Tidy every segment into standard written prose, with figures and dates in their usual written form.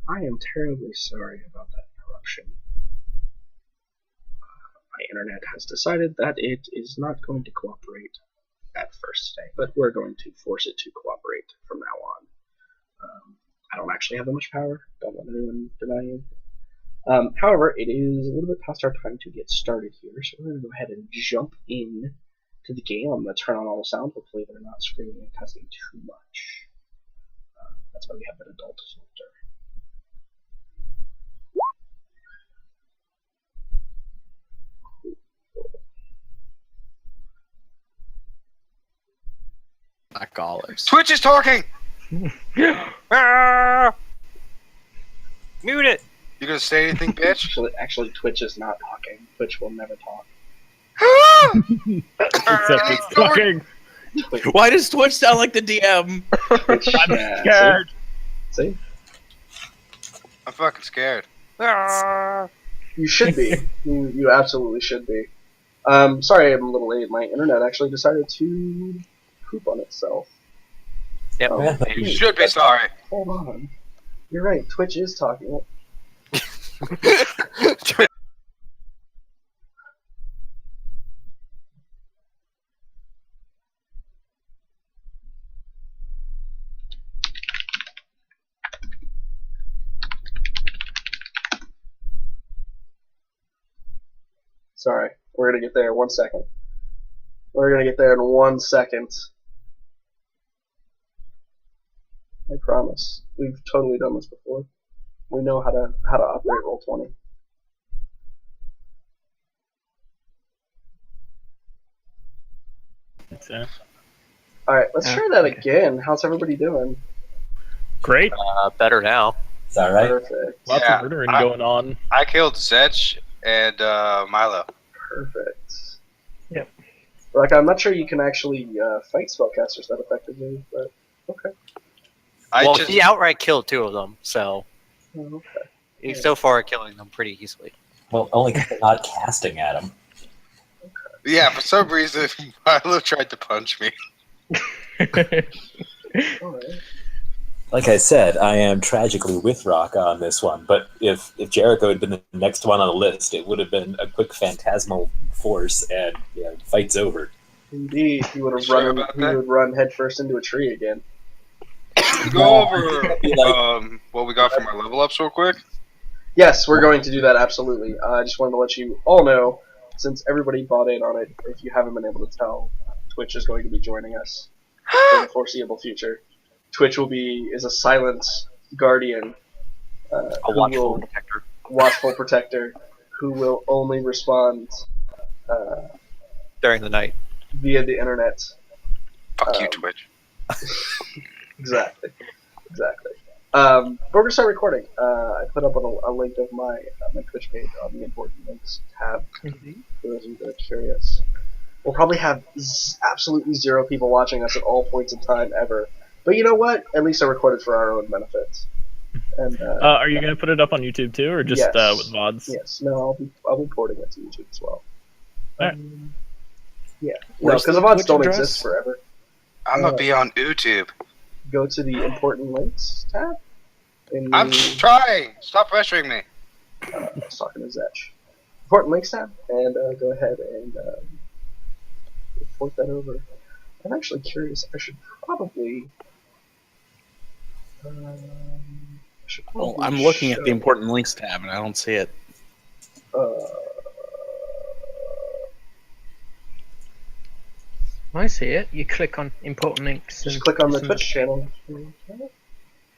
I am terribly sorry about that interruption. My internet has decided that it is not going to cooperate at first today, but we're going to force it to cooperate from now on. I don't actually have that much power. Don't let anyone deny you. However, it is a little bit past our time to get started here, so we're going to go ahead and jump in to the game. I'm going to turn on all the sound. Hopefully they're not screaming and cussing too much. That's why we have an adult filter. Not callers. Twitch is talking! Ah! Mute it! You gonna say anything, bitch? Actually, Twitch is not talking. Twitch will never talk. Except it's talking. Twitch, Why does Twitch sound like the DM? Twitch, I'm scared. See? I'm fucking scared. Ah! You should be. You absolutely should be. Sorry I'm a little late. My internet actually decided to poop on itself. Yep. Oh, You should be sorry. Hold on. You're right. Twitch is talking. Sorry. We're gonna get there in 1 second. We're gonna get there in 1 second. I promise. We've totally done this before. We know how to operate Roll20. Alright, let's try that again. How's everybody doing? Great. Better now. Is that right? Perfect. Lots of murdering going on. I killed Zetch and Milo. Perfect. Yep. Like, I'm not sure you can actually fight spellcasters that effectively, but okay. He outright killed 2 of them, so Oh, okay. he's so far killing them pretty easily. Well, only because they're not casting at him. Yeah, for some reason, Milo tried to punch me. Alright. Like I said, I am tragically with Rock on this one, but if Jericho had been the next one on the list, it would have been a quick phantasmal force, and yeah, fight's over. Indeed, he would have Sure run. about He that? would run headfirst into a tree again. Go over Like- what we got from our level ups real quick. Yes, we're going to do that absolutely. I just wanted to let you all know, since everybody bought in on it, if you haven't been able to tell, Twitch is going to be joining us for the foreseeable future. Twitch is a silent guardian, A who watchful will- protector. watchful protector, who will only respond During the night. via the internet. Fuck you, Twitch. Exactly. But we're gonna start recording. I put up a link of my Twitch page on the important links tab for those of you that are curious. We'll probably have absolutely 0 people watching us at all points in time ever. But you know what? At least I recorded for our own benefit. And Are you going to put it up on YouTube too, or just Yes. with VODs? yes, no, I'll be porting it to YouTube as well. Alright. Yeah, no, Where's because the the VODs Twitch don't address? exist forever. I'm gonna be on YouTube. Go to the important links tab. I'm trying! Stop pressuring me. I was talking to Zetch. Important links tab, and go ahead and report that over. I'm actually curious. I should probably. Well, I'm looking at the important links tab and I don't see it. I see it. You click on important links. Just and click on the some- Twitch channel.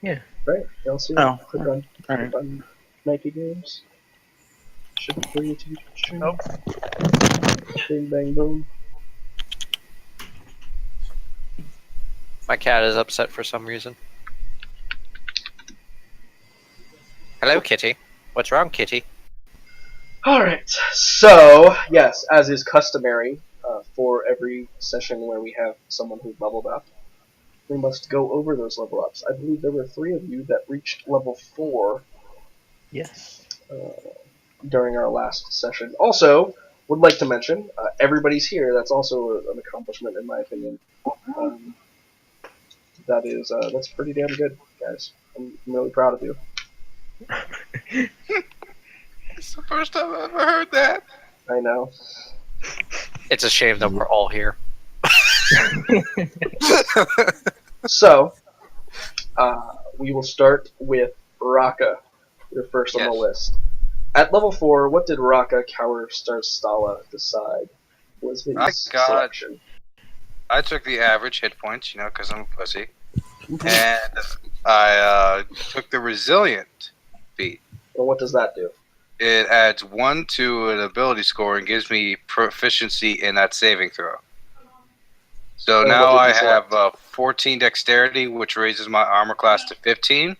Yeah. Right. You'll see. Oh, Click on alright. Nike Games. Should bring you to the Twitch channel. Nope. Bing bang boom. My cat is upset for some reason. Hello, Kitty. What's wrong, Kitty? Alright, so, yes, as is customary for every session where we have someone who's leveled up, we must go over those level ups. I believe there were 3 of you that reached level 4 Yes. during our last session. Also, would like to mention, everybody's here. That's also an accomplishment, in my opinion. That's pretty damn good, guys. I'm really proud of you. It's the first time I've ever heard that. I know. It's a shame that we're all here. So, we will start with Raka. You're first on the Yes. list. At level 4, what did Raka Cower Star Stala decide was his I got- selection? I took the average hit points, because I'm a pussy. And I took the resilient feat. And what does that do? It adds 1 to an ability score and gives me proficiency in that saving throw. So And now what I did you have 14 dexterity, which raises my armor class to 15.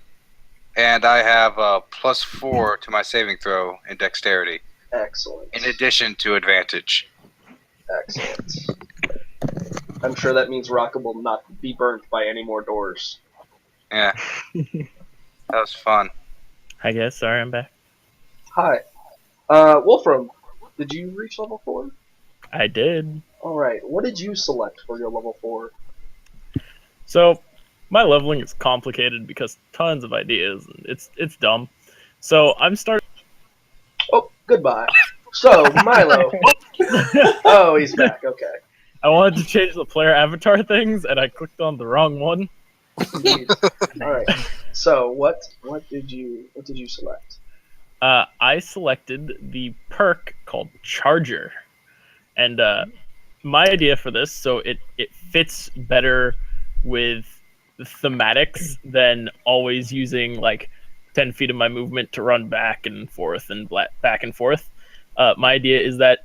And I have +4 to my saving throw in dexterity, Excellent. in addition to advantage. Excellent. I'm sure that means Raka will not be burnt by any more doors. Yeah. That was fun. I guess. Sorry, I'm back. Hi. Wolfram, did you reach level 4? I did. Alright, what did you select for your level 4? So my leveling is complicated because tons of ideas. And it's dumb. So I'm starting. Oh, goodbye. So, Milo. Oh, he's back, okay. I wanted to change the player avatar things, and I clicked on the wrong one. Indeed. Alright. So, what did you select? I selected the perk called Charger, and my idea for this, so it fits better with the thematics than always using like 10 feet of my movement to run back and forth and back and forth. My idea is that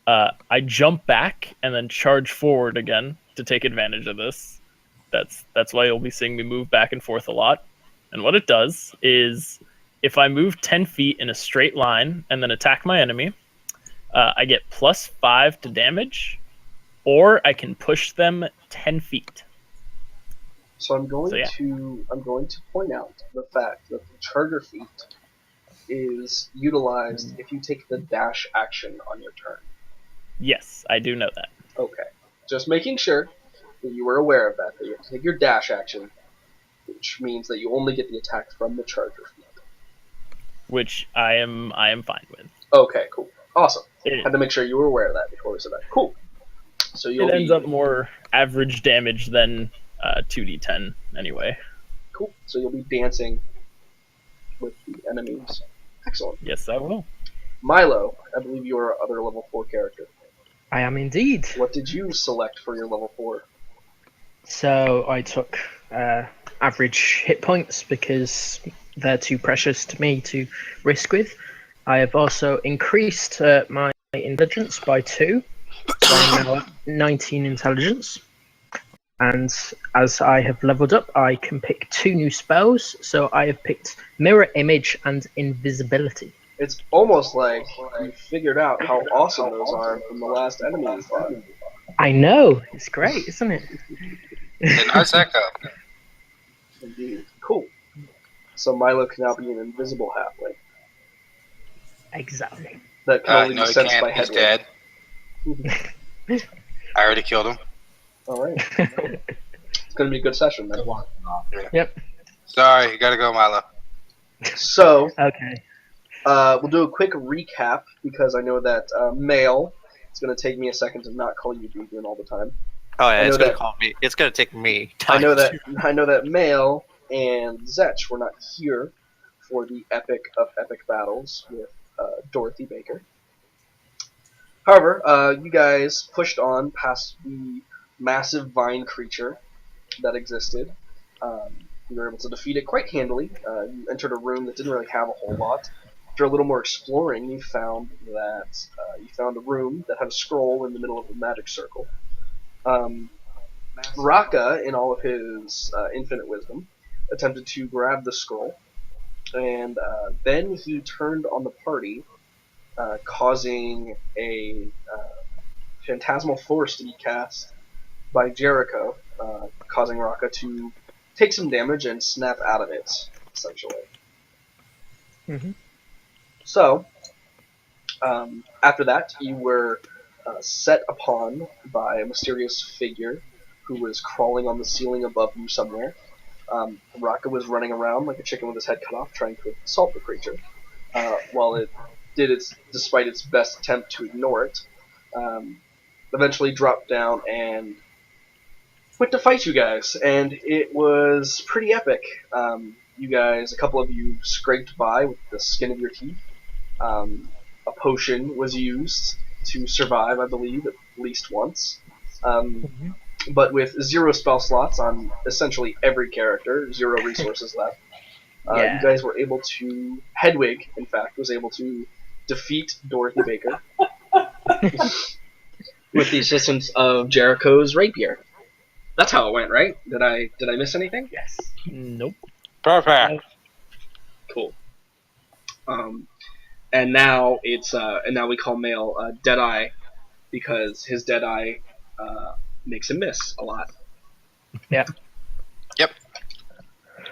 I jump back and then charge forward again to take advantage of this. That's why you'll be seeing me move back and forth a lot. And what it does is, if I move 10 feet in a straight line and then attack my enemy, I get +5 to damage, or I can push them 10 feet. So I'm going So, yeah. to point out the fact that the charger feat is utilized if you take the dash action on your turn. Yes, I do know that. Okay. Just making sure that you were aware of that you have to take your dash action, which means that you only get the attack from the charger feat. Which I am fine with. Okay, cool. Awesome. It, Had to make sure you were aware of that before we said that. Cool. So you'll it ends be, up more average damage than 2d10 anyway. cool. So you'll be dancing with the enemies. Excellent. Yes, I will. Milo, I believe you are our other level 4 character. I am indeed. What did you select for your level 4? So I took average hit points because they're too precious to me to risk with. I have also increased my intelligence by 2. So I'm now at 19 intelligence. And as I have leveled up, I can pick 2 new spells. So I have picked Mirror Image and Invisibility. It's almost like you figured out how awesome those are from the last enemy you fought. I know. It's great, isn't it? And nice echo. Indeed. Cool. So Milo can now be an invisible halfling. Exactly. That can only No, be he sensed by can't. He's headwind. dead. I already killed him. Alright. It's going to be a good session then. Yep. Sorry, you gotta go, Milo. So, Okay. we'll do a quick recap because I know that Male, it's going to take me a second to not call you Dugan all the time. Oh I yeah, it's know gonna that- call me. It's gonna take me I time. know that Male and Zetch were not here for the epic of epic battles with Dorothy Baker. However, you guys pushed on past the massive vine creature that existed. You were able to defeat it quite handily. You entered a room that didn't really have a whole lot. After a little more exploring, you found that you found a room that had a scroll in the middle of a magic circle. Raka, in all of his infinite wisdom, attempted to grab the scroll, and then he turned on the party, causing a phantasmal force to be cast by Jericho, causing Raka to take some damage and snap out of it, essentially. Mhm. So, after that, you were set upon by a mysterious figure who was crawling on the ceiling above you somewhere. Raka was running around like a chicken with his head cut off, trying to assault the creature. While it did despite its best attempt to ignore it, eventually dropped down and went to fight you guys, and it was pretty epic. You guys, a couple of you scraped by with the skin of your teeth. A potion was used to survive, I believe, at least once. But with 0 spell slots on essentially every character, 0 resources left, you guys were able to... Hedwig, in fact, was able to defeat Dorothy Baker with the assistance of Jericho's rapier. That's how it went, right? Did I miss anything? Yes. Nope. Perfect. Cool. And now it's now we call Mail Deadeye because his Deadeye makes him miss a lot. Yeah. Yep.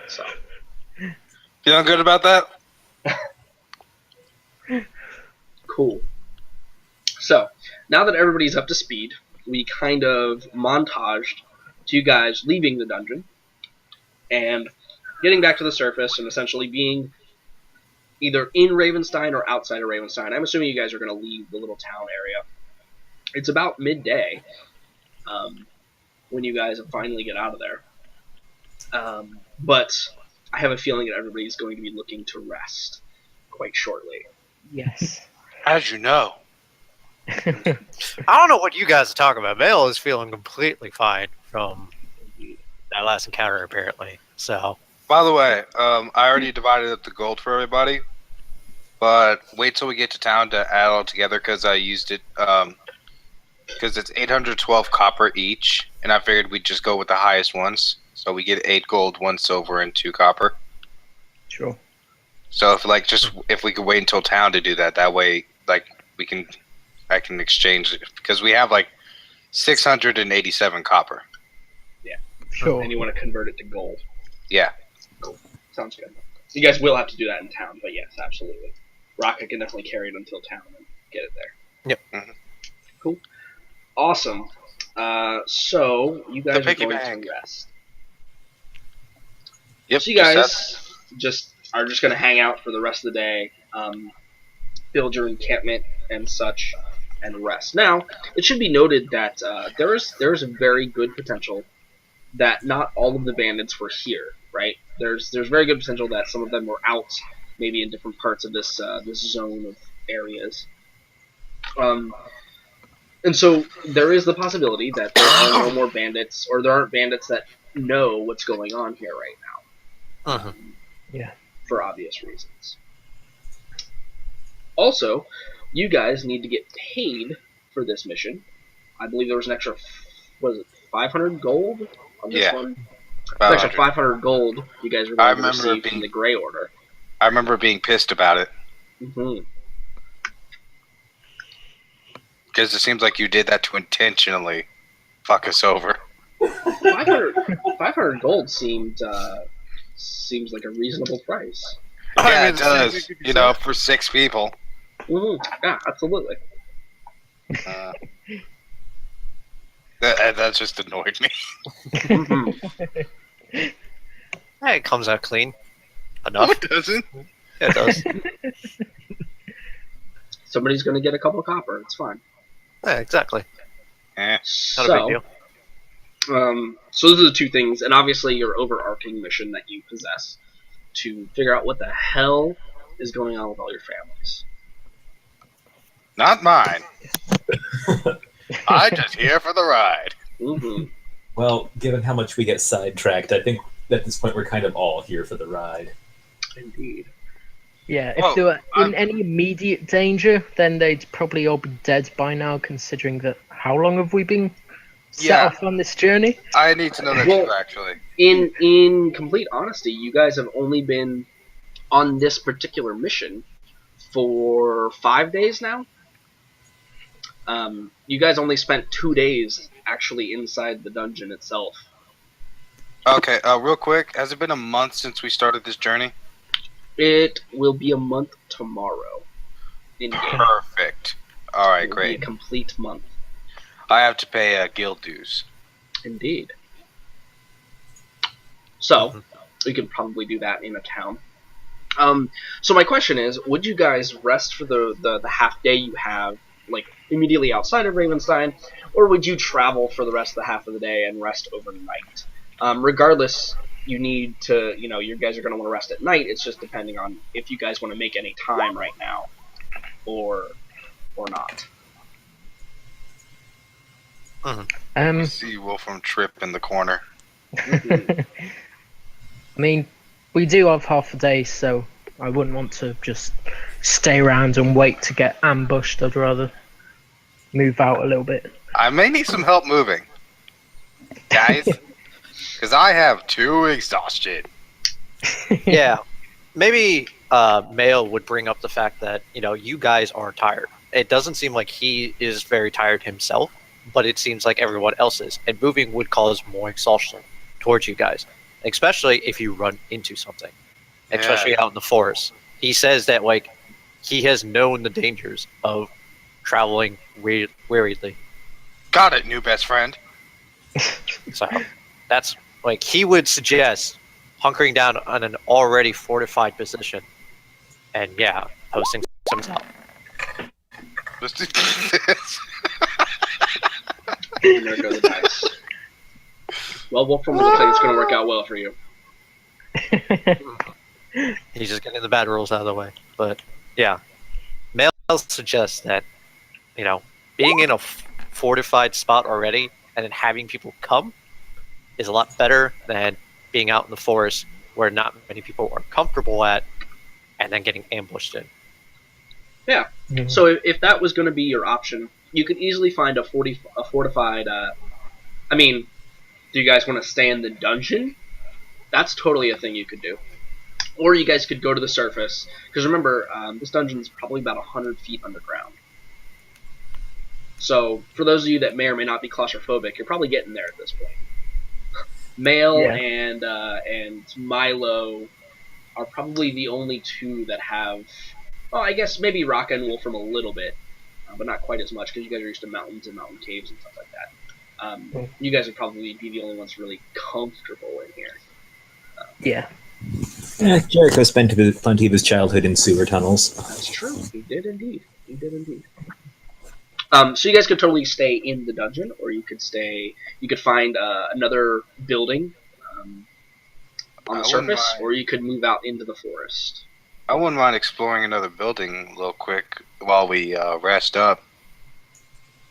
So. Feeling good about that? Cool. So, now that everybody's up to speed, we kind of montaged to you guys leaving the dungeon and getting back to the surface and essentially being either in Ravenstein or outside of Ravenstein. I'm assuming you guys are going to leave the little town area. It's about midday when you guys finally get out of there. But I have a feeling that everybody's going to be looking to rest quite shortly. Yes. As you know. I don't know what you guys are talking about. Vale is feeling completely fine from that last encounter, apparently. So, By the way, I already divided up the gold for everybody, but wait till we get to town to add it all together because I used it because it's 812 copper each, and I figured we'd just go with the highest ones. So we get 8 gold, 1 silver, and 2 copper. Sure. So if we could wait until town to do that, that way I can exchange it because we have 687 copper. Sure. And you want to convert it to gold. Yeah. Cool. Sounds good. You guys will have to do that in town, but yes, absolutely. Rocket can definitely carry it until town and get it there. Yep. Mhm. Cool. Awesome. So you guys are piggy going bank. to rest. Yep. So you guys are just going to hang out for the rest of the day, build your encampment and such, and rest. Now, it should be noted that there is a very good potential that not all of the bandits were here, right? There's very good potential that some of them were out, maybe in different parts of this zone of areas. And so there is the possibility that there are no more bandits, or there aren't bandits that know what's going on here right now. Yeah. For obvious reasons. Also, you guys need to get paid for this mission. I believe there was an extra, 500 gold on this one? An extra 500 gold you guys were going to receive from the Grey Order. I remember being pissed about it. Mm-hmm. Because it seems like you did that to intentionally fuck us over. 500 gold seems like a reasonable price. Yeah, it does. For 6 people. Mm-hmm. Yeah, absolutely. That just annoyed me. Mm-hmm. hey, it comes out clean. Enough. No, it doesn't. Yeah, it does. Somebody's going to get a couple of copper. It's fine. Yeah, exactly. Not a big deal. So those are the 2 things, and obviously your overarching mission that you possess to figure out what the hell is going on with all your families. Not mine. I'm just here for the ride. Mm-hmm. Well, given how much we get sidetracked, I think at this point we're kind of all here for the ride. Indeed. Yeah, if they were in any immediate danger, then they'd probably all be dead by now, considering that how long have we been set off on this journey? I need to know that too, actually. In complete honesty, you guys have only been on this particular mission for 5 days now. You guys only spent 2 days actually inside the dungeon itself. Okay, real quick, has it been a month since we started this journey? It will be a month tomorrow. Perfect. All right, great. Be a complete month. I have to pay guild dues. Indeed. So, We could probably do that in a town. So my question is, would you guys rest for the half day you have, like, immediately outside of Ravenstein, or would you travel for the rest of the half of the day and rest overnight? Regardless, you need to, you guys are going to want to rest at night. It's just depending on if you guys want to make any time right now, or not. I see Wolfram Trip in the corner. I mean, we do have half a day, so I wouldn't want to just stay around and wait to get ambushed. I'd rather move out a little bit. I may need some help moving, guys, because I have too exhausted. Yeah, maybe Mayo would bring up the fact that you guys are tired. It doesn't seem like he is very tired himself, but it seems like everyone else is, and moving would cause more exhaustion towards you guys, especially if you run into something, especially out in the forest. He says that he has known the dangers of traveling weariedly. Got it, new best friend. So that's he would suggest hunkering down on an already fortified position, and posting some help. Let's do this. There go the dice. Well, Wolfram looks like it's going to work out well for you. He's just getting the bad rules out of the way. But Mail suggests that being in a fortified spot already and then having people come is a lot better than being out in the forest where not many people are comfortable at and then getting ambushed in. Yeah. Mm-hmm. So if that was going to be your option, you could easily find a fortified. Do you guys want to stay in the dungeon? That's totally a thing you could do. Or you guys could go to the surface, because remember, this dungeon is probably about 100 feet underground. So for those of you that may or may not be claustrophobic, you're probably getting there at this point. Mail and Milo are probably the only two that have. Well, I guess maybe Raka and Wolfram a little bit, but not quite as much because you guys are used to mountains and mountain caves and stuff like that. You guys would probably be the only ones really comfortable in here. Jericho spent plenty of his childhood in sewer tunnels. That's true. He did indeed. So you guys could totally stay in the dungeon, or you could stay. You could find another building on the surface, or you could move out into the forest. I wouldn't mind exploring another building real quick while we rest up.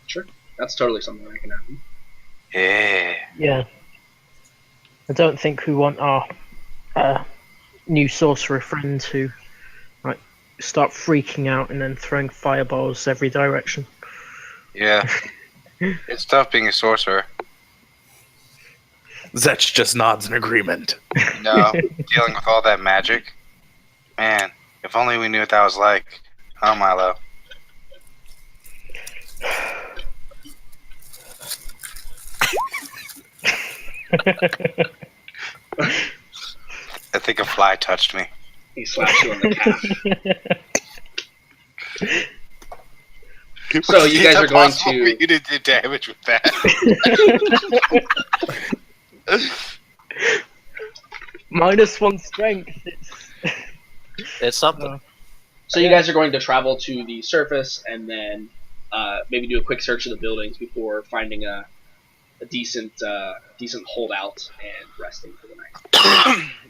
Sure, that's totally something that can happen. Yeah. I don't think we want our new sorcerer friend to start freaking out and then throwing fireballs every direction. Yeah. It's tough being a sorcerer. Zetch just nods in agreement. No, dealing with all that magic. Man, if only we knew what that was like. Huh, Milo? I think a fly touched me. He slaps you on the calf. So you guys are going to. You did do damage with that. -1 strength. It's something. So you guys are going to travel to the surface and then maybe do a quick search of the buildings before finding a decent holdout and resting for the night.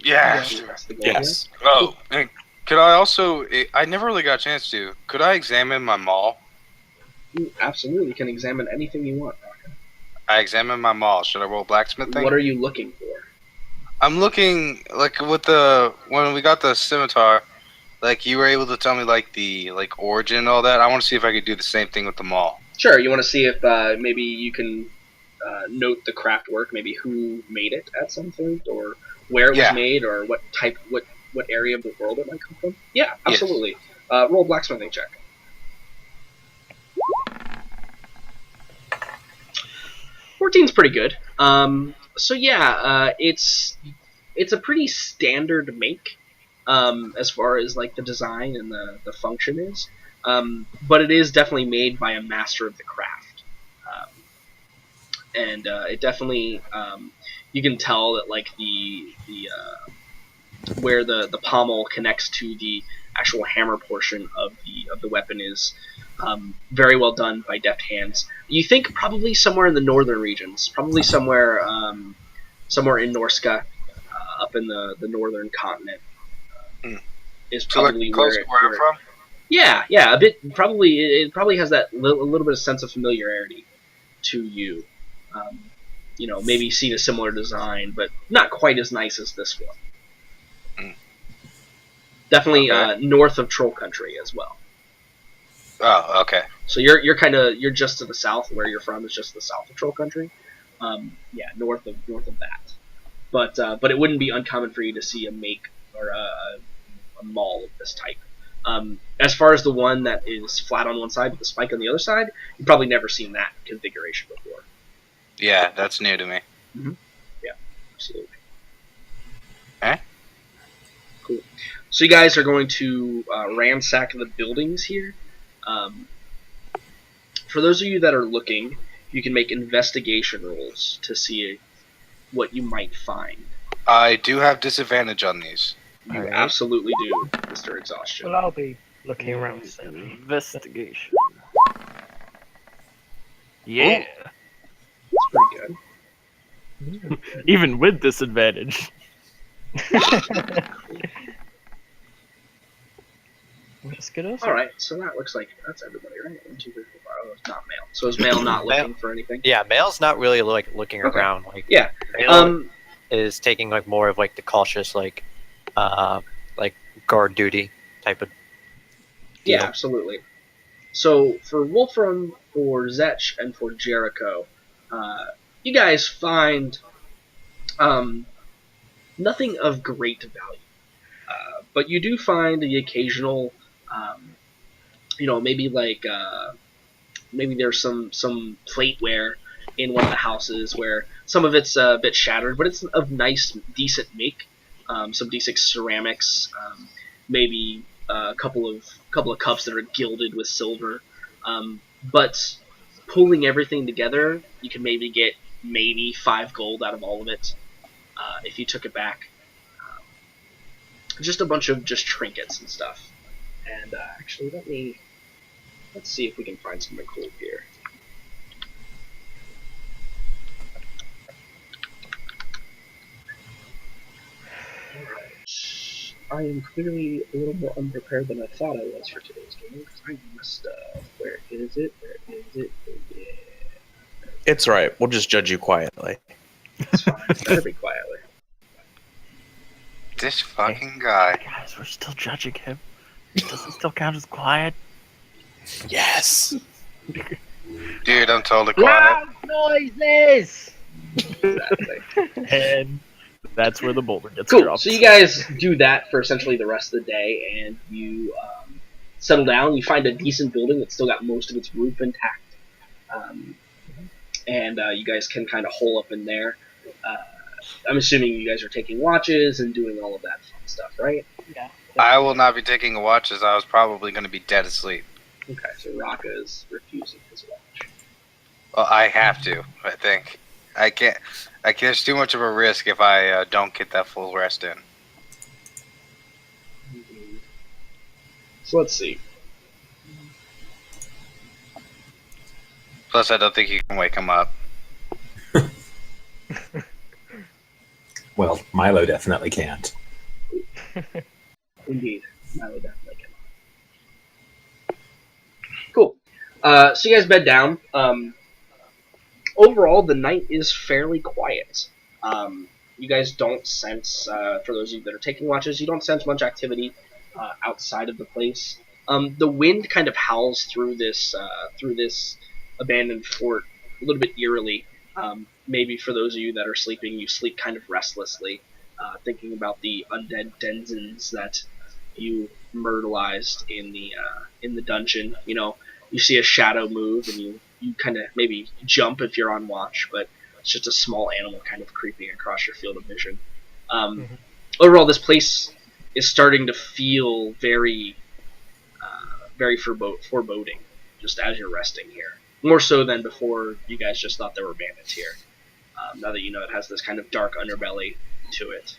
Yes. Yes. Oh, and could I also? I never really got a chance to. Could I examine my maul? You absolutely can examine anything you want, Raka. I examined my maul. Should I roll blacksmithing? What are you looking for? I'm looking with when we got the scimitar, you were able to tell me the origin and all that. I want to see if I could do the same thing with the maul. Sure. You want to see if maybe you can note the craft work, maybe who made it at some point, or where it was made, or what area of the world it might come from. Yeah, absolutely. Yes. Roll blacksmithing check. 14's pretty good. It's a pretty standard make as far as the design and the function is, but it is definitely made by a master of the craft, and it definitely you can tell that where the pommel connects to the actual hammer portion of the weapon is very well done by deft hands. You think probably somewhere in the northern regions, probably somewhere in Norska, up in the northern continent, is probably close to where I'm from. Yeah, a bit. Probably it probably has that a little bit of sense of familiarity to you. Maybe seen a similar design, but not quite as nice as this one. Definitely north of Troll Country as well. Oh, okay. So you're just to the south. Where you're from is just to the south of Troll Country. North of that. But it wouldn't be uncommon for you to see a make or a mall of this type. As far as the one that is flat on one side with the spike on the other side, you've probably never seen that configuration before. Yeah, that's new to me. Mm-hmm. Yeah, absolutely. Okay. Cool. So you guys are going to ransack the buildings here. For those of you that are looking, you can make investigation rolls to see what you might find. I do have disadvantage on these. You absolutely do, Mr. Exhaustion. Well, I'll be looking around. Investigation. Yeah. That's pretty good. Even with disadvantage. That's good also. All right, so that looks like that's everybody, right? 1, 2, 3, 4, 5. Oh, it's not male. So is male not looking for anything? Yeah, male's not really looking Okay. around. Yeah. Male is taking more of the cautious guard duty type of deal. Yeah, absolutely. So for Wolfram, for Zetch, and for Jericho, you guys find nothing of great value, but you do find the occasional, maybe maybe there's some plateware in one of the houses where some of it's a bit shattered, but it's of nice, decent make. Some decent ceramics, maybe a couple of cups that are gilded with silver. But pulling everything together, you can maybe get 5 gold out of all of it if you took it back. Just a bunch of just trinkets and stuff. And actually, let's see if we can find something cool here. I am clearly a little more unprepared than I thought I was for today's game, because I messed up. Where is it? Yeah. It's right. We'll just judge you quietly. It's fine. Better be quietly. This fucking guy. Guys, we're still judging him. Does it still count as quiet? Yes. Dude, I'm totally quiet. Loud noises! Exactly. And that's where the boulder gets Cool. dropped. So you guys do that for essentially the rest of the day, and you settle down. You find a decent building that's still got most of its roof intact, and you guys can kind of hole up in there. I'm assuming you guys are taking watches and doing all of that fun stuff, right? Yeah. I will not be taking a watch, as I was probably going to be dead asleep. Okay, so Raka is refusing his watch. Well, I have to, I think. I can't. There's too much of a risk if I don't get that full rest in. So let's see. Plus, I don't think you can wake him up. Well, Milo definitely can't. Indeed, Milo definitely can. Cool. So you guys bed down. Overall, the night is fairly quiet. You guys don't sense, for those of you that are taking watches, you don't sense much activity outside of the place. The wind kind of howls through this abandoned fort a little bit eerily. Maybe for those of you that are sleeping, you sleep kind of restlessly, thinking about the undead denizens that you myrtleized in the dungeon. You know, you see a shadow move, and you kind of maybe jump if you're on watch, but it's just a small animal kind of creeping across your field of vision. Overall, this place is starting to feel very foreboding, just as you're resting here. More so than before you guys just thought there were bandits here. Now that you know it has this kind of dark underbelly to it.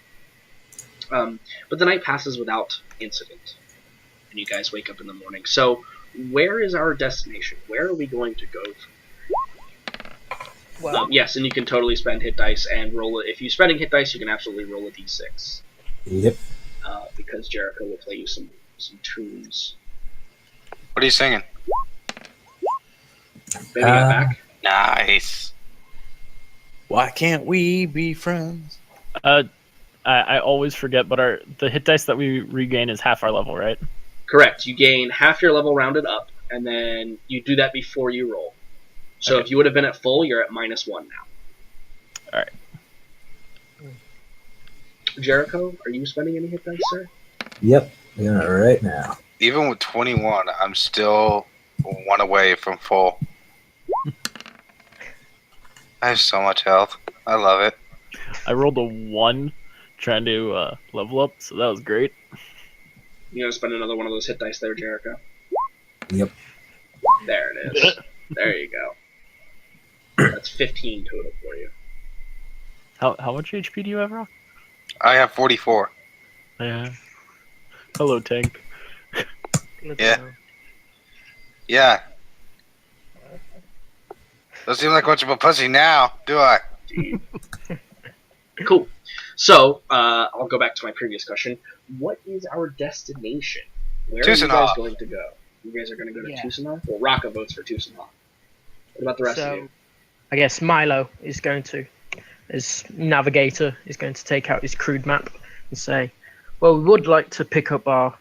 But the night passes without incident, and you guys wake up in the morning. So, where is our destination? Where are we going to go? Well, Yes, and you can totally spend hit dice and roll it. If you're spending hit dice, you can absolutely roll a d6. Yep. Because Jericho will play you some tunes. What are you singing? Baby got back. Nice. Why can't we be friends? I always forget, but the hit dice that we regain is half our level, right? Correct. You gain half your level rounded up, and then you do that before you roll. So Okay. if you would have been at full, you're at -1 now. All right. Jericho, are you spending any hit dice, sir? Yep. Doing it right now. Even with 21, I'm still 1 away from full. I have so much health. I love it. I rolled a 1 trying to level up, so that was great. You gonna spend another one of those hit dice there, Jericho? Yep. There it is. There you go. That's 15 total for you. How much HP do you have, Rock? I have 44. Yeah. Hello, Tank. Yeah. Yeah. Don't seem like much of a pussy now, do I? Cool. So, I'll go back to my previous question. What is our destination? Where are you guys Tucson. going to go? You guys are going to go to Yeah. Tucson? Well, Raka votes for Tucson. What about the rest of you? I guess Milo is going to, as navigator, is going to take out his crude map and say, well, we would like to pick up our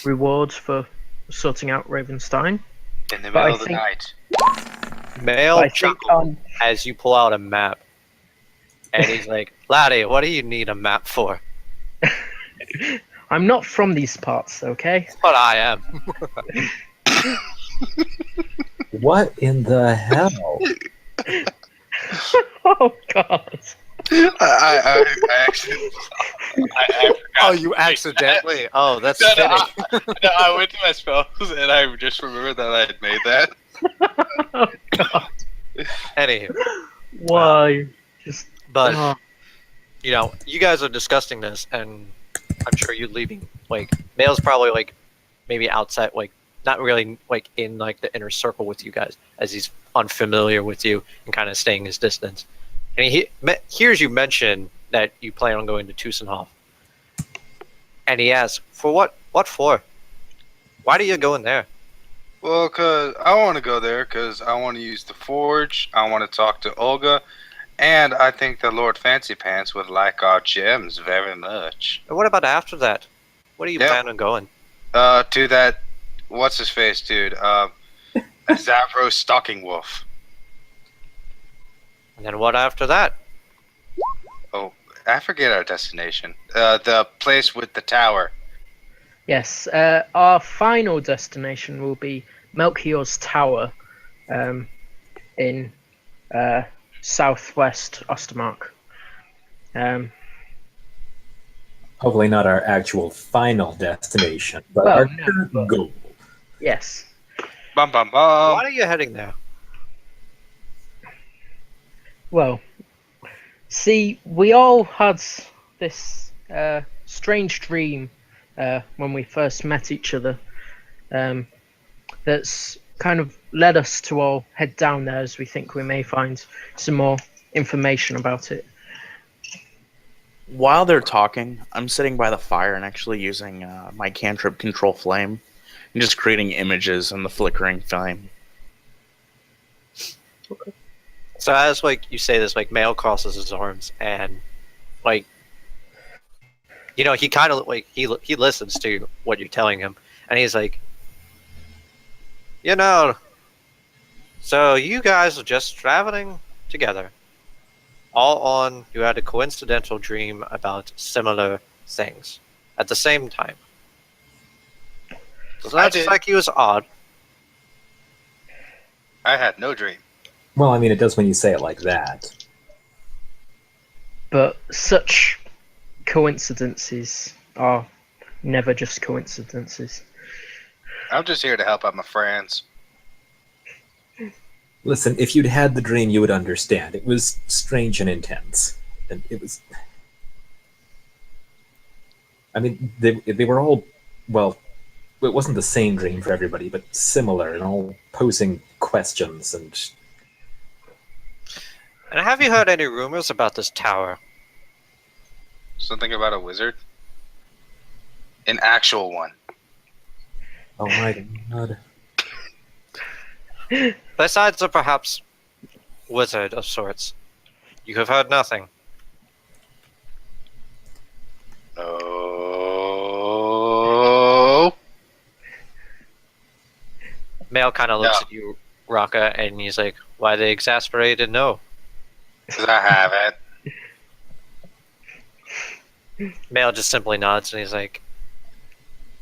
rewards for sorting out Ravenstein. In the But middle I of the think- night. Male But I think chuckles as you pull out a map. And he's like, Laddie, what do you need a map for? I'm not from these parts, okay? But I am. What in the hell? Oh, God. I accidentally. I forgot. Oh, you accidentally? Oh, that's No, fitting. No, I went to my spells and I just remembered that I had made that. Oh, God. Anywho, Why? Just, but oh. you know, you guys are discussing this, and I'm sure you leaving. Like, Male's probably like maybe outside, like not really like in like the inner circle with you guys, as he's unfamiliar with you and kind of staying his distance. And he hears you mention that you plan on going to Tucson, and he asks, "For what? What for? Why do you go in there?" Well, cause I want to go there because I want to use the forge. I want to talk to Olga, and I think that Lord Fancy Pants would like our gems very much. And what about after that? What do you Yeah. plan on going? To that, what's his face, dude? Zavro Stalking Wolf. And then what after that? Oh, I forget our destination. The place with the tower. Yes, our final destination will be Melchior's Tower in southwest Ostermark. Hopefully not our actual final destination, but Well, our no, current but- goal. Yes. Bum bum bum. Why are you heading there? Well, see, we all had this strange dream when we first met each other that's kind of led us to all head down there, as we think we may find some more information about it. While they're talking, I'm sitting by the fire and actually using my cantrip Control Flame and just creating images in the flickering flame. So as like you say this, like Male crosses his arms and like, you know, he kind of like he listens to what you're telling him, and he's like, you know, so you guys are just traveling together, all on. You had a coincidental dream about similar things at the same time. Does I that did. strike you as odd? I had no dream. Well, I mean, it does when you say it like that. But such coincidences are never just coincidences. I'm just here to help out my friends. Listen, if you'd had the dream, you would understand. It was strange and intense. And it was... I mean, they were all, well, it wasn't the same dream for everybody, but similar and all posing questions. And have you heard any rumors about this tower? Something about a wizard? An actual one. oh my god, Besides a perhaps wizard of sorts, you have heard nothing. Oh. Male kind of looks No. at you, Raka, and he's like, "Why they exasperated? No." Because I haven't. Male just simply nods, and he's like,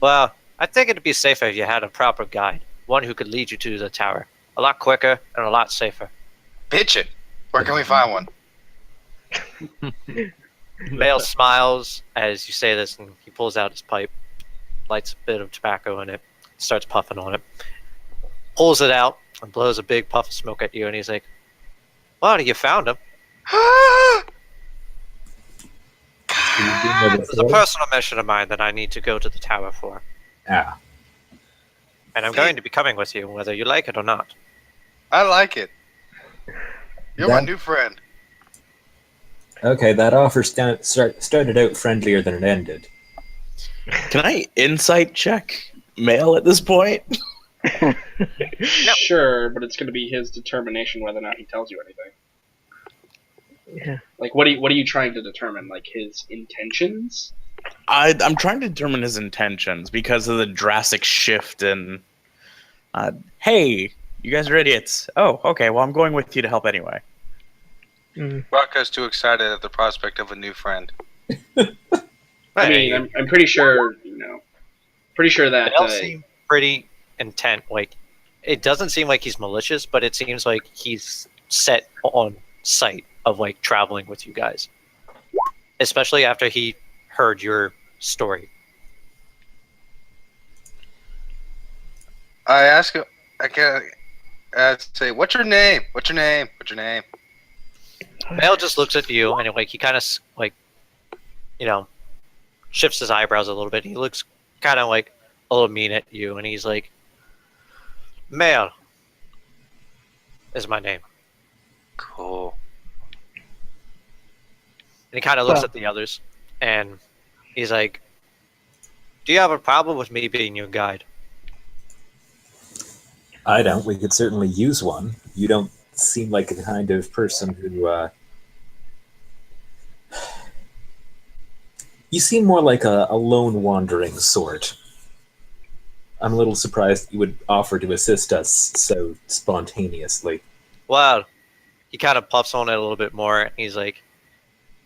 "Well, I think it'd be safer if you had a proper guide, one who could lead you to the tower. A lot quicker and a lot safer." Bitch it. Where can we find one? Male smiles as you say this, and he pulls out his pipe, lights a bit of tobacco in it, starts puffing on it, pulls it out, and blows a big puff of smoke at you, and he's like, "Well, you found him. It's a personal mission of mine that I need to go to the tower for, ah, and I'm going to be coming with you, whether you like it or not." I like it. You're my That- new friend. okay, that offer started out friendlier than it ended. Can I insight check Mail at this point? Sure, but it's going to be his determination whether or not he tells you anything. Yeah. Like, what are you trying to determine? Like his intentions? I'm trying to determine his intentions because of the drastic shift in. Hey, you guys are idiots. Oh, okay. Well, I'm going with you to help anyway. Rocco's too excited at the prospect of a new friend. I mean, I'm pretty sure, pretty sure that. They all seem pretty intent. Like, it doesn't seem like he's malicious, but it seems like he's set on sight of like traveling with you guys, especially after he heard your story. I ask him. I say, "What's your name? What's your name? What's your name?" Male just looks at you and like he kind of like, shifts his eyebrows a little bit. He looks kind of like a little mean at you, and he's like, "Male is my name." Cool. And he kind of looks at the others, and he's like, "Do you have a problem with me being your guide?" I don't. We could certainly use one. You don't seem like the kind of person who. You seem more like a lone wandering sort. I'm a little surprised you would offer to assist us so spontaneously. Well, he kind of puffs on it a little bit more, and he's like,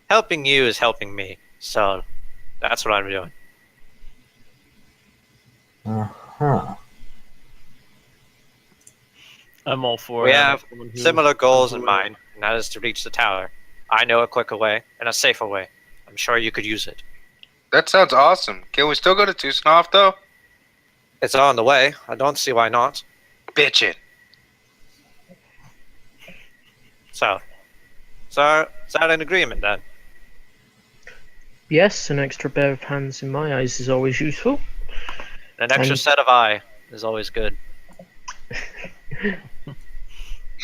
"Helping you is helping me, so that's what I'm doing." Uh-huh. I'm all for We it. have Someone who- similar goals in mind, and that is to reach the tower. I know a quicker way and a safer way. I'm sure you could use it. That sounds awesome. Can we still go to Tucsonoff though? It's on the way. I don't see why not. Bitch it. So is that an agreement then? Yes, an extra pair of hands in my eyes is always useful. An extra And- set of eye is always good.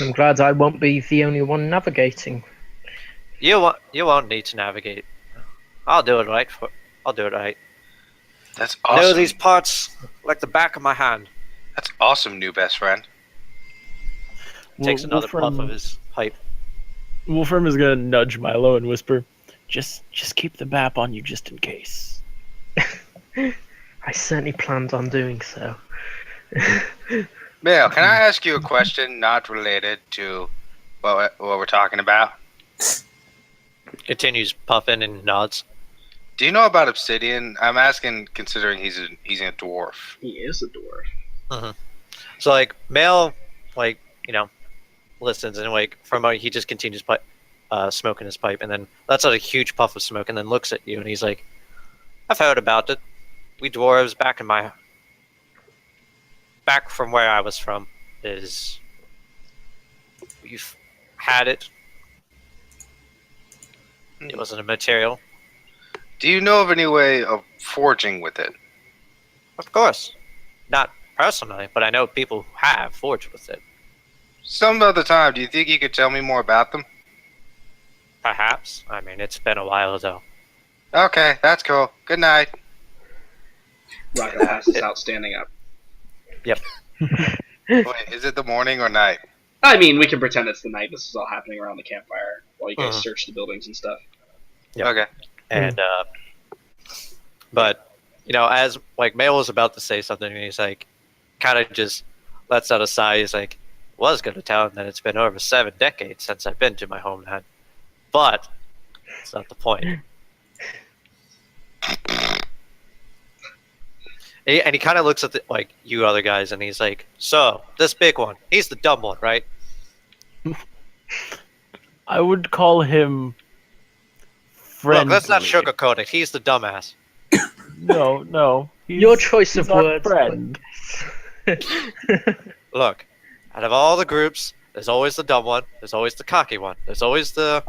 I'm glad I won't be the only one navigating. You won't need to navigate. I'll do it right. I'll do it right. That's I know awesome. these parts like the back of my hand. That's awesome, new best friend. Takes another puff of his pipe. Wolfram is gonna nudge Milo and whisper, "Just keep the map on you, just in case." I certainly planned on doing so. Mail, can I ask you a question not related to what we're talking about? Continues puffing and nods. Do you know about obsidian? I'm asking, considering he's a dwarf. He is a dwarf. So like Male, like listens and like he just continues smoking his pipe and then lets out a huge puff of smoke and then looks at you and he's like, "I've heard about it. We dwarves back from where I was from we've had it. It wasn't a material. Do you know of any way of forging with it? Of course. Not personally, but I know people who have forged with it. Some other time, do you think you could tell me more about them? Perhaps. I mean, it's been a while though. Okay, that's cool. Good night. Rocco passes out standing up. Wait, is it the morning or night? I mean, we can pretend it's the night. This is all happening around the campfire while you guys search the buildings and stuff. Yep. Okay. And but as like Mail was about to say something, and he's like, kind of just lets out a sigh. He's like, was going to tell him that it's been over 7 decades since I've been to my homeland, but that's not the point. And he kind of looks at you other guys, and he's like, so this big one, he's the dumb one, right? I would call him friendly. Look, let's not sugarcoat it. He's the dumbass. No. Your choice of our words. friend. Look, out of all the groups, there's always the dumb one, there's always the cocky one, there's always the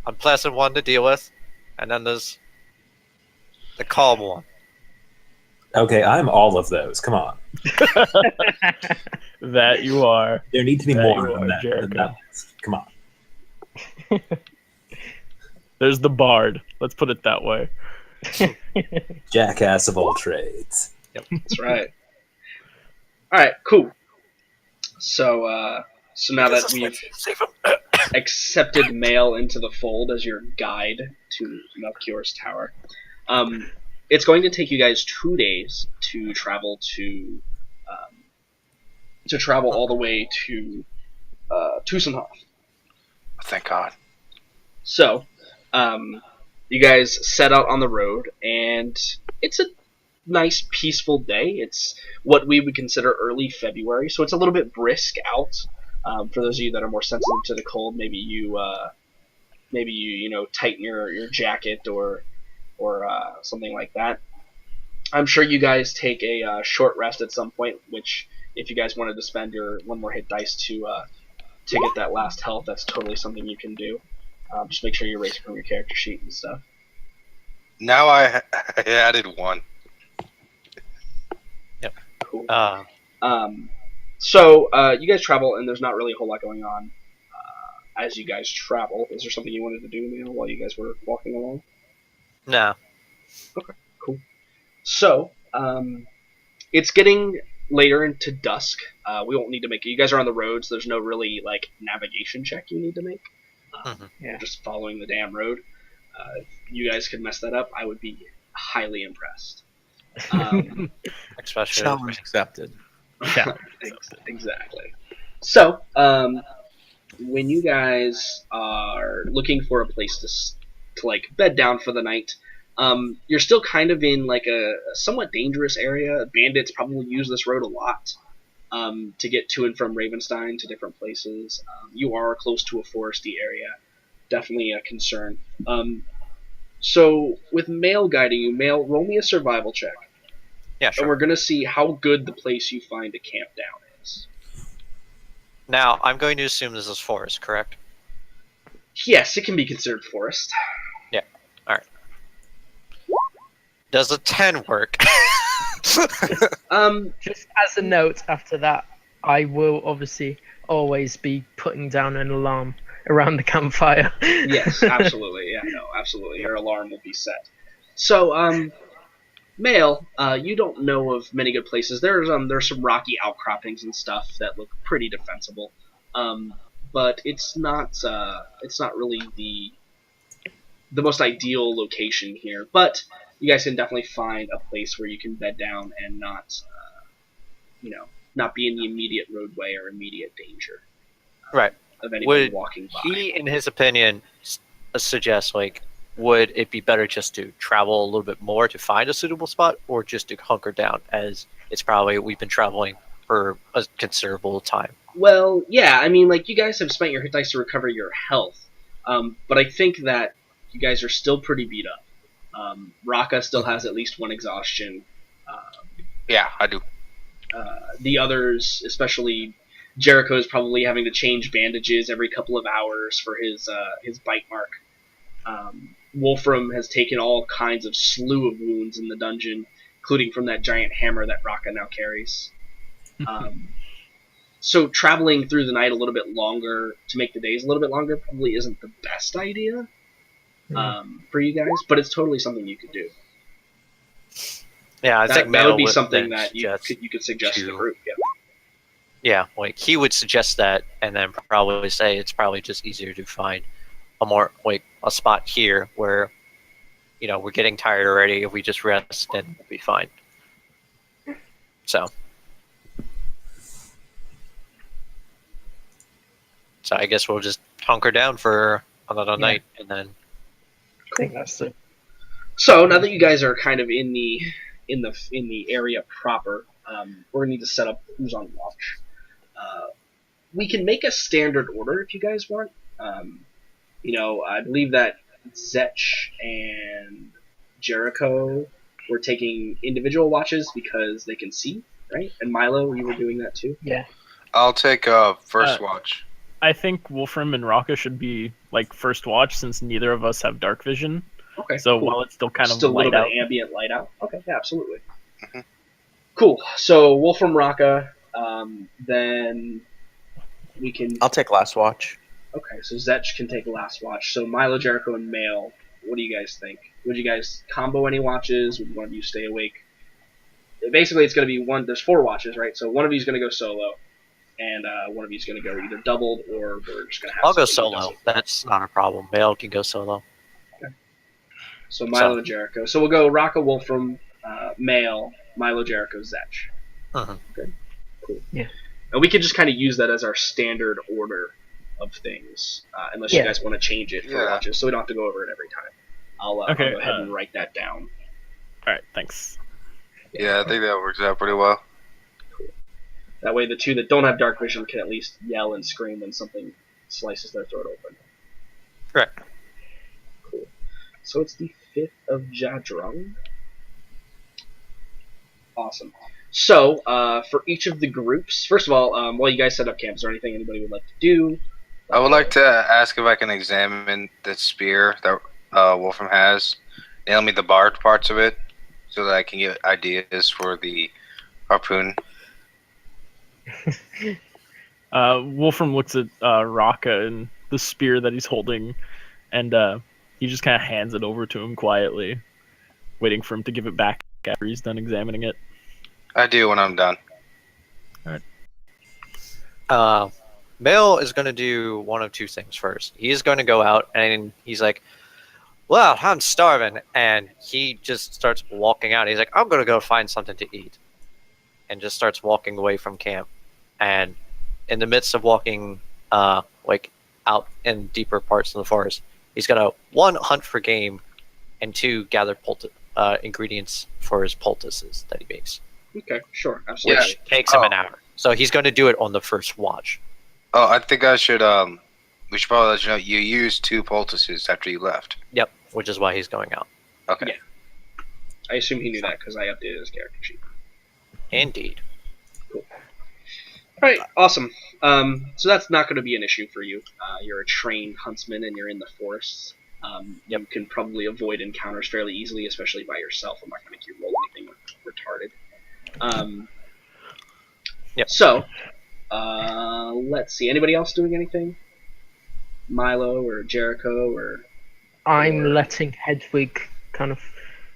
unpleasant one to deal with, and then there's the calm one. Okay, I'm all of those. Come on. That you are. There need to be That more you than are, that. Jericho. Come on. There's the bard. Let's put it that way. Jackass of all trades. That's right. All right, cool. So now that we've accepted Mail into the fold as your guide to Melchior's Tower, it's going to take you guys 2 days to travel all the way to Tussenhof. Thank God. So, you guys set out on the road, and it's a nice, peaceful day. It's what we would consider early February, so it's a little bit brisk out. For those of you that are more sensitive to the cold, maybe you tighten your jacket or something like that. I'm sure you guys take a short rest at some point, which if you guys wanted to spend your 1 more hit dice to get that last health, that's totally something you can do. Just make sure you erase it from your character sheet and stuff. Now I added 1. Cool. So you guys travel, and there's not really a whole lot going on as you guys travel. Is there something you wanted to do, Neil, while you guys were walking along? no. Okay, cool. So, it's getting later into dusk. We won't need to make it. You guys are on the road, so there's no really, navigation check you need to make. You're just following the damn road. If you guys could mess that up, I would be highly impressed. Especially Challenge accepted. Exactly. So, when you guys are looking for a place to bed down for the night, you're still kind of in a somewhat dangerous area. Bandits probably use this road a lot to get to and from Ravenstein to different places. You are close to a foresty area. Definitely a concern. So with Mail guiding you, Mail, roll me a survival check. Yeah, sure. And we're going to see how good the place you find to camp down is. Now, I'm going to assume this is forest, correct? Yes, it can be considered forest. Yeah. All right. Does a 10 work? Just as a note, after that, I will obviously always be putting down an alarm around the campfire. Yes, absolutely. Yeah, no, absolutely. Your alarm will be set. So, Mail, you don't know of many good places. There's some rocky outcroppings and stuff that look pretty defensible, but it's not really the most ideal location here. But you guys can definitely find a place where you can bed down and not be in the immediate roadway or immediate danger. Right. Of anyone Would walking by. he, in his opinion, suggest would it be better just to travel a little bit more to find a suitable spot, or just to hunker down, as it's probably we've been traveling for a considerable time? Well, yeah, I mean, you guys have spent your hit dice to recover your health, but I think that you guys are still pretty beat up. Raka still has at least 1 exhaustion. Yeah, I do. The others, especially Jericho, is probably having to change bandages every couple of hours for his bite mark. Wolfram has taken all kinds of slew of wounds in the dungeon, including from that giant hammer that Raka now carries. So traveling through the night a little bit longer to make the days a little bit longer probably isn't the best idea for you guys, but it's totally something you could do. Yeah, I think That Mail would be something that you suggest could suggest to the group. Yeah. Yeah, like he would suggest that, and then probably say it's probably just easier to find a spot here where, we're getting tired already. If we just rest, then we'll be fine. So I guess we'll just hunker down for another night, and then. I think that's it. So now that you guys are kind of in the area proper, we're gonna need to set up who's on watch. We can make a standard order if you guys want. I believe that Zetch and Jericho were taking individual watches because they can see, right? And Milo, you were doing that too? Yeah. I'll take first watch. I think Wolfram and Raka should be like first watch since neither of us have dark vision. Okay. So cool. while it's still kind of still a little light bit out. ambient light out. Okay, yeah, absolutely. Mhm. Cool. So Wolfram, Raka, then we can. I'll take last watch. Okay, so Zetch can take a last watch. So Milo, Jericho, and Mail, what do you guys think? Would you guys combo any watches? Would one of you stay awake? Basically, it's going to be one. There's 4 watches, right? So one of you is going to go solo, and one of you is going to go either doubled or we're just going to have. I'll go somebody who solo. does it. That's not a problem. Mail can go solo. So Milo and Jericho. So we'll go Raka, Wolfram, Mail, Milo, Jericho, Zetch. Uh-huh. Okay, cool. Yeah. And we can just kind of use that as our standard order of things, unless you guys want to change it for watches, so we don't have to go over it every time. I'll go ahead and write that down. All right, thanks. Yeah, I think that works out pretty well. Cool. That way the 2 that don't have dark vision can at least yell and scream when something slices their throat open. Correct. Cool. So it's the 5th of Jadrung. Awesome. So, for each of the groups, first of all, while you guys set up camp, is there anything anybody would like to do? I would like to ask if I can examine the spear that Wolfram has. Nail me the barbed parts of it so that I can get ideas for the harpoon. Wolfram looks at Raka and the spear that he's holding, and he just kind of hands it over to him quietly, waiting for him to give it back after he's done examining it. I do when I'm done. Mail is going to do one of 2 things first. He's going to go out and he's like, well, I'm starving. And he just starts walking out. He's like, I'm going to go find something to eat. And just starts walking away from camp. And in the midst of walking out in deeper parts of the forest, he's going to, 1, hunt for game, and 2, gather ingredients for his poultices that he makes. Okay, sure, absolutely. Which takes him an hour. So he's going to do it on the first watch. Oh, I think I should, we should probably let you know you used 2 poultices after you left. Yep, which is why he's going out. Okay. Yeah. I assume he knew that because I updated his character sheet. Indeed. Cool. Alright, awesome. So that's not going to be an issue for you. You're a trained huntsman and you're in the forests. You can probably avoid encounters fairly easily, especially by yourself. I'm not going to make you roll anything retarded. Yep. So, let's see. Anybody else doing anything? Milo or Jericho or? I'm letting Hedwig kind of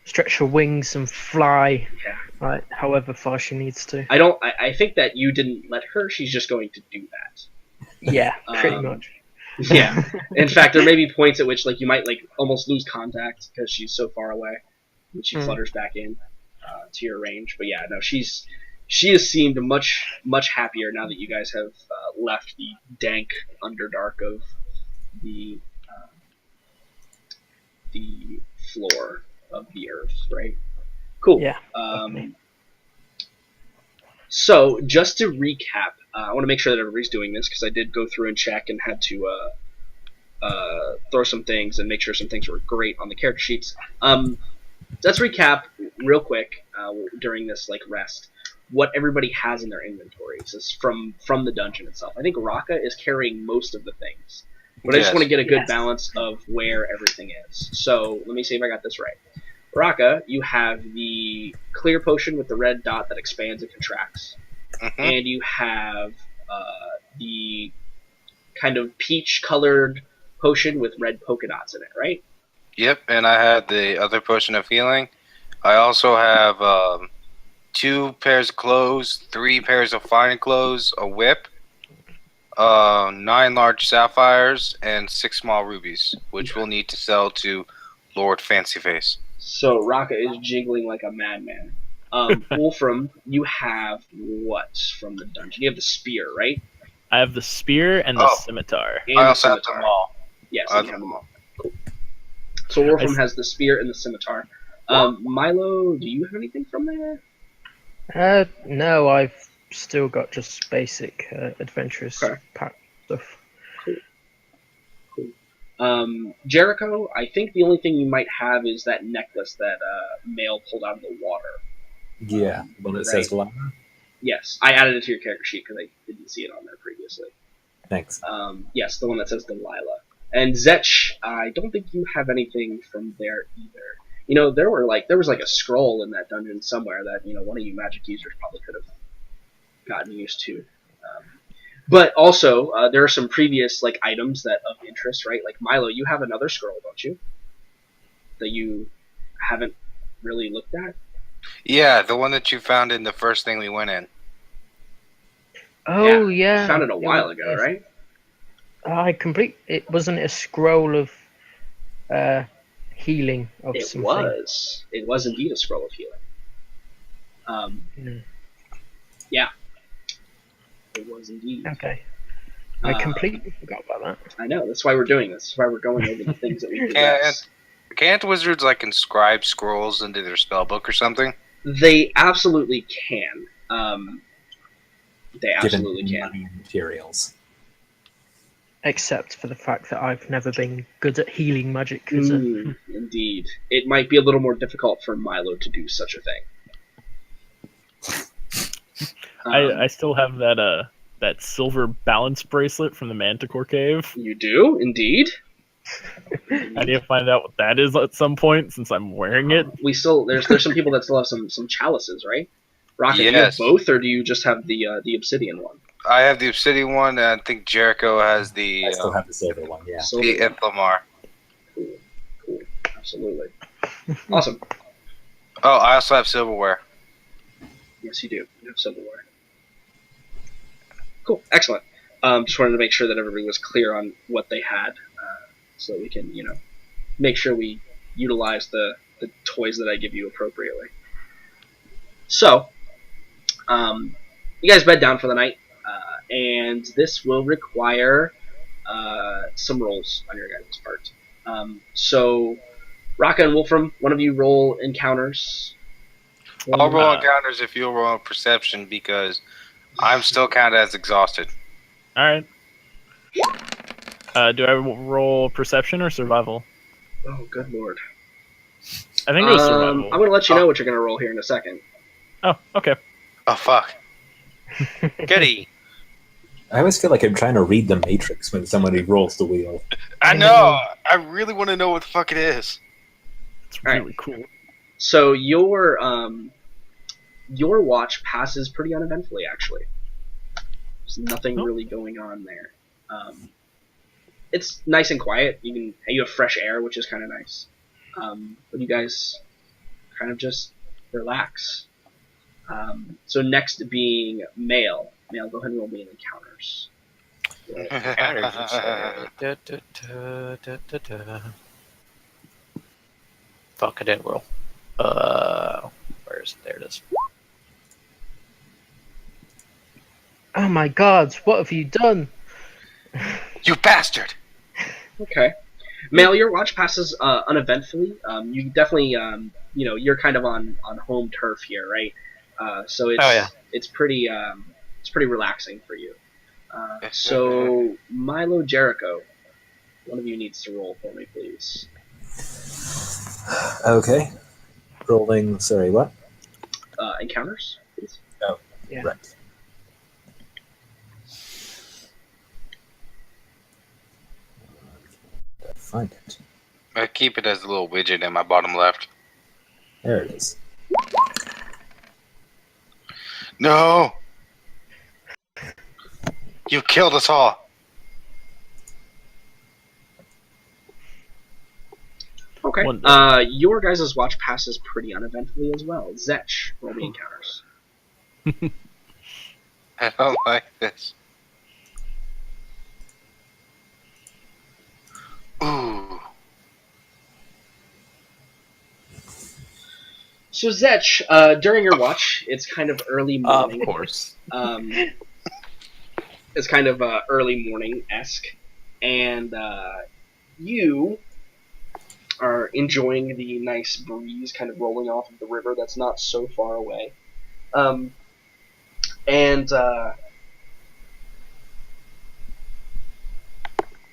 stretch her wings and fly, right, however far she needs to. I think that you didn't let her. She's just going to do that. Yeah, pretty much. Yeah. In fact, there may be points at which you might almost lose contact because she's so far away. And she flutters back in to your range. But yeah, no, she has seemed much happier now that you guys have left the dank underdark of the floor of the earth, right? Cool. Yeah. So just to recap, I want to make sure that everybody's doing this because I did go through and check and had to throw some things and make sure some things were great on the character sheets. Let's recap real quick during this rest what everybody has in their inventories is from the dungeon itself. I think Raka is carrying most of the things. But I just Yes. want to get a good Yes. balance of where everything is. So let me see if I got this right. Raka, you have the clear potion with the red dot that expands and contracts, Mm-hmm. and you have the kind of peach-colored potion with red polka dots in it, right? Yep, and I had the other potion of healing. I also have 2 pairs of clothes, 3 pairs of fine clothes, a whip, 9 large sapphires, and 6 small rubies, which we'll need to sell to Lord Fancyface. So Raka is jiggling like a madman. Wolfram, you have what from the dungeon? You have the spear, right? I have the spear and the Oh. scimitar. And I the also have scimitar. them all. Yes, I you have have them them all. Cool. So Wolfram I s- has the spear and the scimitar. Milo, do you have anything from there? No, I've still got just basic adventurous Okay. pack stuff. Jericho, I think the only thing you might have is that necklace that Male pulled out of the water. Yeah, well, it says Lana. Yes, I added it to your character sheet because I didn't see it on there previously. Thanks. Yes, the one that says Delilah. And Zetch, I don't think you have anything from there either. You know, there was like a scroll in that dungeon somewhere that, you know, one of you magic users probably could have gotten used to. But also, there are some previous like items that of interest, right? Like Milo, you have another scroll, don't you? That you haven't really looked at. Yeah, the one that you found in the first thing we went in. Oh You yeah, found it a while ago, right? It wasn't a scroll of healing of It something. was. It was indeed a scroll of healing. Mm. Yeah. It was indeed. Okay. I Uh, completely forgot about that. I know. That's why we're doing this. That's why we're going over the things that we Can't, possess. can't wizards like inscribe scrolls into their spell book or something? They absolutely can. They Given absolutely can. money and materials. Except for the fact that I've never been good at healing magic. 'Cause, Indeed. It might be a little more difficult for Milo to do such a thing. I still have that silver balance bracelet from the Manticore Cave. You do, indeed. I need to find out what that is at some point since I'm wearing it. We still there's some people that still have some chalices, right? Rocket, do you have Yes. both, or do you just have the obsidian one? I have the obsidian one, and I think Jericho has the I still have the silver one, yeah. Silver the one. Ithlamar. Cool. Absolutely. Awesome. Oh, I also have silverware. Yes, you do. You have silverware. Cool. Excellent. Just wanted to make sure that everybody was clear on what they had, so that we can, you know, make sure we utilize the toys that I give you appropriately. So, you guys bed down for the night, and this will require some rolls on your guys' part. So, Raka and Wolfram, one of you roll encounters. I'll roll encounters if you'll roll perception because I'm still kind of as exhausted. All right. Do I roll perception or survival? Oh, good lord. I think it was survival. I'm going to let you know what you're going to roll here in a second. Oh, okay. Oh, fuck. Goody. I always feel like I'm trying to read the Matrix when somebody rolls the wheel. I know. I really want to know what the fuck it is. It's All right. really cool. So your watch passes pretty uneventfully, actually. There's nothing really going on there. It's nice and quiet. You have fresh air, which is kind of nice. But you guys kind of just relax. So next being Male. Male, go ahead and roll me in encounters. Fuck, I didn't roll. Where is it? There it is. Oh my god, what have you done? You bastard! Okay. Male, your watch passes uneventfully. You definitely, you're kind of on home turf here, right? So it's pretty relaxing for you. So Milo, Jericho, one of you needs to roll for me, please. Okay. Rolling, sorry, what? Encounters, please. Oh, Yeah. right. find it. I keep it as a little widget in my bottom left. There it is. No! You killed us all! Okay. Wonderful. Your guys' watch passes pretty uneventfully as well. Zetch, roll the encounters. I don't like this. Ooh. So Zetch, during your watch, it's kind of early morning. Of course. It's kind of early morning-esque, and you are enjoying the nice breeze kind of rolling off of the river that's not so far away. And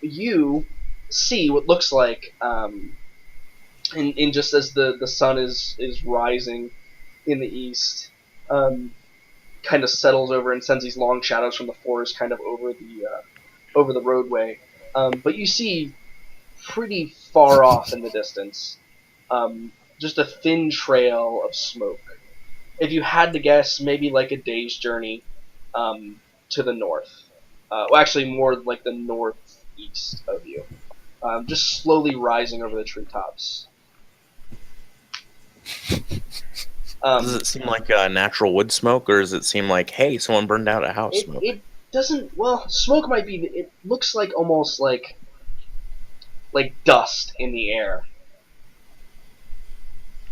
you see what looks like, in just as the sun is rising in the east, kind of settles over and sends these long shadows from the forest kind of over the roadway. But you see pretty far off in the distance, just a thin trail of smoke. If you had to guess, maybe like a day's journey to the north. Well, actually, more like the northeast of you. Just slowly rising over the treetops. Does it seem like natural wood smoke, or does it seem like, hey, someone burned out a house smoke? It doesn't. Well, smoke might be. It looks like almost like dust in the air,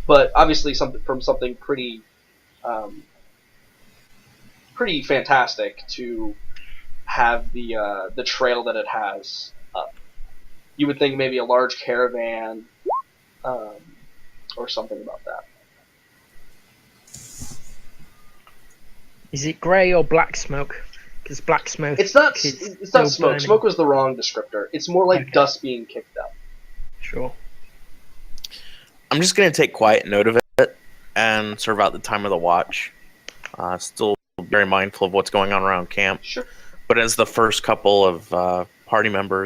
but obviously something pretty fantastic to have the trail that it has up. You would think maybe a large caravan, or something about that. Is it grey or black smoke? Because black smoke. It's not. is It's still not smoke. burning. Smoke was the wrong descriptor. It's more like Okay. dust being kicked up. Sure. I'm just going to take quiet note of it and serve out the time of the watch. Still very mindful of what's going on around camp. Sure. But as the first couple of party members